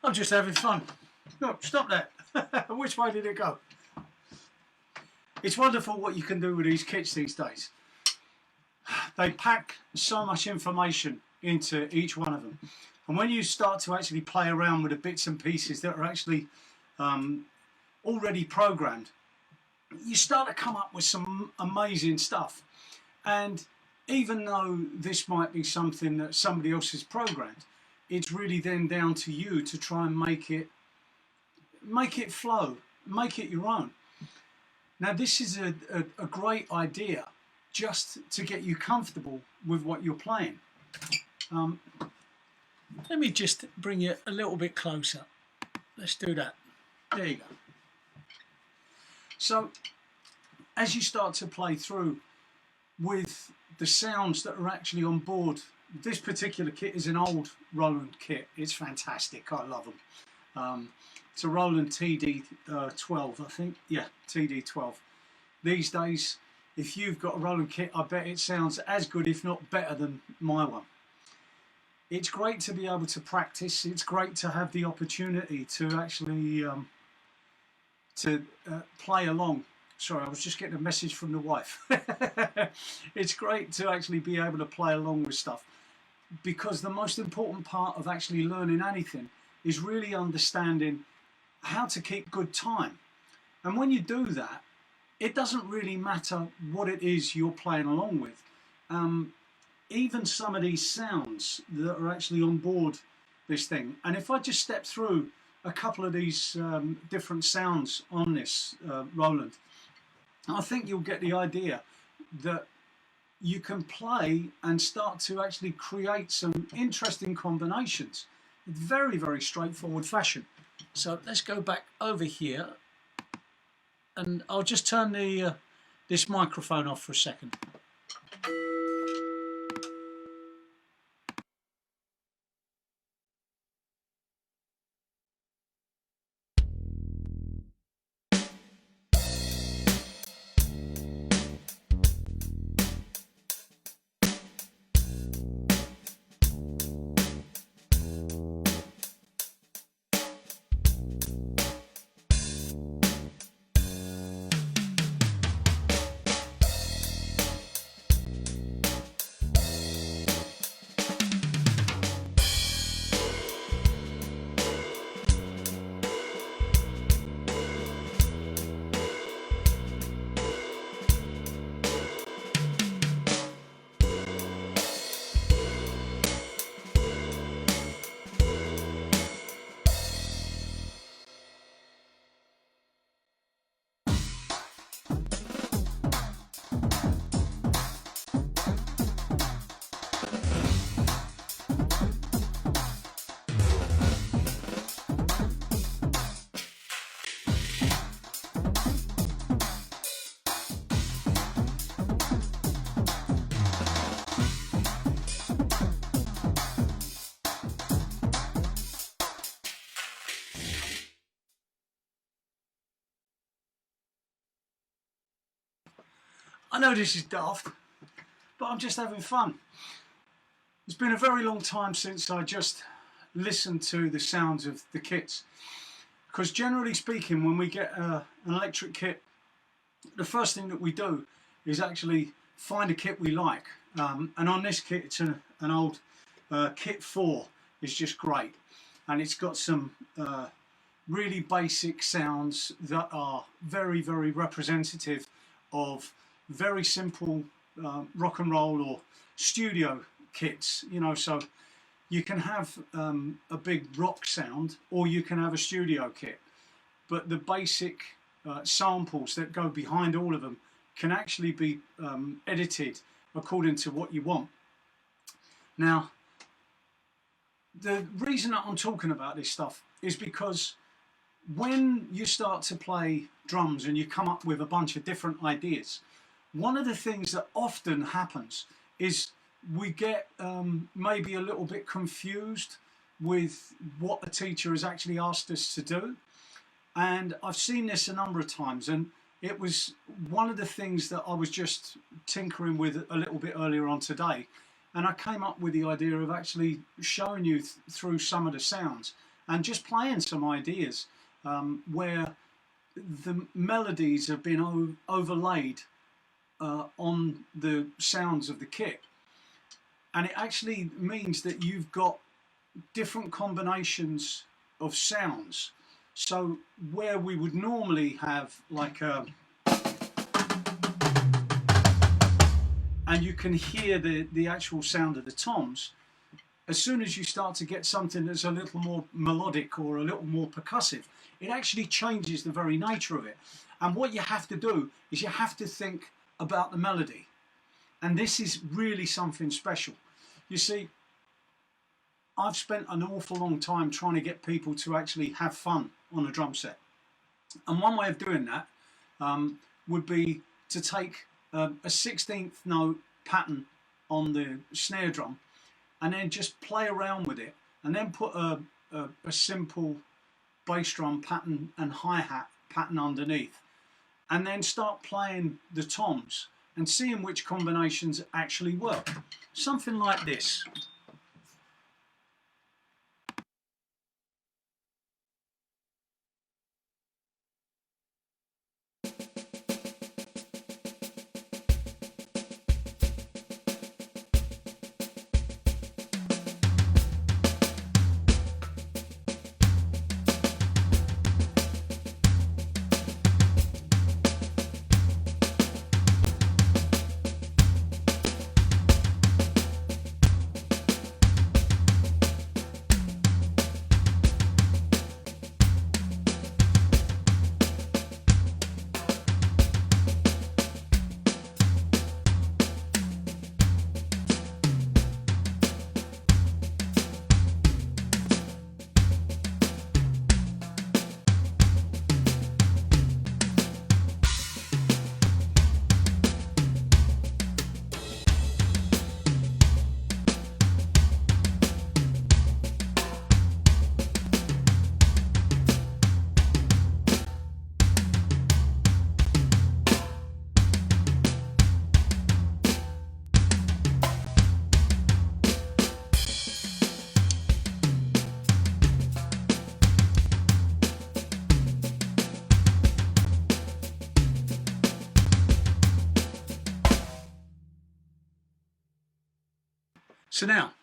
I'm just having fun. No, stop that. Which way did it go? It's wonderful what you can do with these kits these days. They pack so much information into each one of them. And when you start to actually play around with the bits and pieces that are actually already programmed, you start to come up with some amazing stuff. And even though this might be something that somebody else has programmed, it's really then down to you to try and make it flow, make it your own. Now this is a great idea just to get you comfortable with what you're playing. Let me just bring you a little bit closer. Let's do that. There you go. So as you start to play through with the sounds that are actually on board, this particular kit is an old Roland kit. It's fantastic. I love them. It's a Roland TD12, I think. Yeah, TD12. These days, if you've got a Roland kit, I bet it sounds as good, if not better, than my one. It's great to be able to practice. It's great to have the opportunity to actually play along. Sorry, I was just getting a message from the wife. It's great to actually be able to play along with stuff, because the most important part of actually learning anything is really understanding how to keep good time. And when you do that, it doesn't really matter what it is you're playing along with. Even some of these sounds that are actually on board this thing. And if I just step through a couple of these different sounds on this Roland, I think you'll get the idea that you can play and start to actually create some interesting combinations. It's very, very straightforward fashion. So let's go back over here, and I'll just turn the this microphone off for a second. I know this is daft, but I'm just having fun. It's been a very long time since I just listened to the sounds of the kits, because generally speaking, when we get an electric kit, the first thing that we do is actually find a kit we like, and on this kit it's an old kit 4. It's just great, and it's got some really basic sounds that are very, very representative of very simple rock and roll or studio kits, you know. So you can have a big rock sound, or you can have a studio kit, but the basic samples that go behind all of them can actually be edited according to what you want. Now, the reason that I'm talking about this stuff is because when you start to play drums and you come up with a bunch of different ideas, one of the things that often happens is we get maybe a little bit confused with what the teacher has actually asked us to do. And I've seen this a number of times, and it was one of the things that I was just tinkering with a little bit earlier on today, and I came up with the idea of actually showing you through some of the sounds and just playing some ideas where the melodies have been overlaid on the sounds of the kit, and it actually means that you've got different combinations of sounds. So where we would normally have like a, and you can hear the actual sound of the toms, as soon as you start to get something that's a little more melodic or a little more percussive, it actually changes the very nature of it. And what you have to do is you have to think about the melody. And this is really something special. You see, I've spent an awful long time trying to get people to actually have fun on a drum set. And one way of doing that would be to take a 16th note pattern on the snare drum and then just play around with it, and then put a simple bass drum pattern and hi-hat pattern underneath, and then start playing the toms and seeing which combinations actually work. Something like this. So now,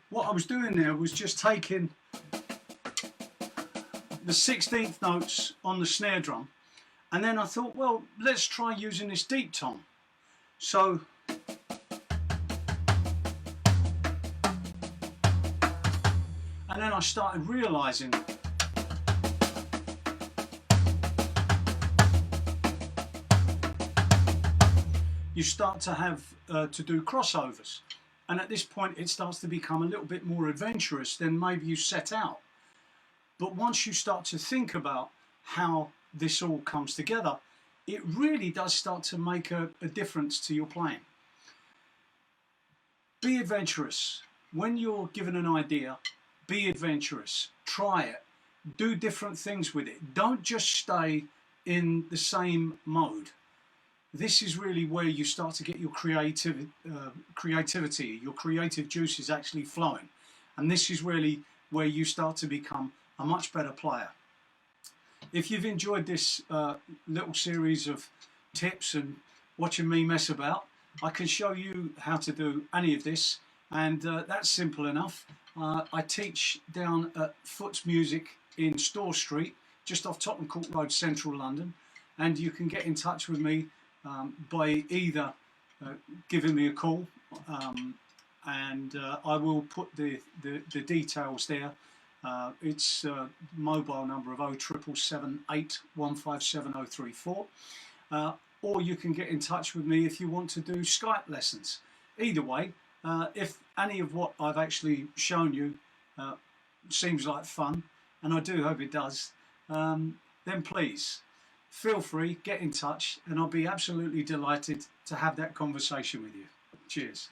what I was doing there was just taking the 16th notes on the snare drum, and then I thought, well, let's try using this deep tom. So and then I started realizing you start to have to do crossovers. And at this point it starts to become a little bit more adventurous than maybe you set out. But once you start to think about how this all comes together, it really does start to make a difference to your playing. Be adventurous. When you're given an idea, be adventurous. Try it. Do different things with it. Don't just stay in the same mode. This is really where you start to get your creativity, your creative juices actually flowing. And this is really where you start to become a much better player. If you've enjoyed this little series of tips and watching me mess about, I can show you how to do any of this, and that's simple enough. I teach down at Foot's Music in Store Street, just off Tottenham Court Road, central London, and you can get in touch with me by either giving me a call, and I will put the details there. It's mobile number of 0777 8157 034, or you can get in touch with me if you want to do Skype lessons. Either way, if any of what I've actually shown you seems like fun, and I do hope it does, then please feel free, get in touch, and I'll be absolutely delighted to have that conversation with you. Cheers.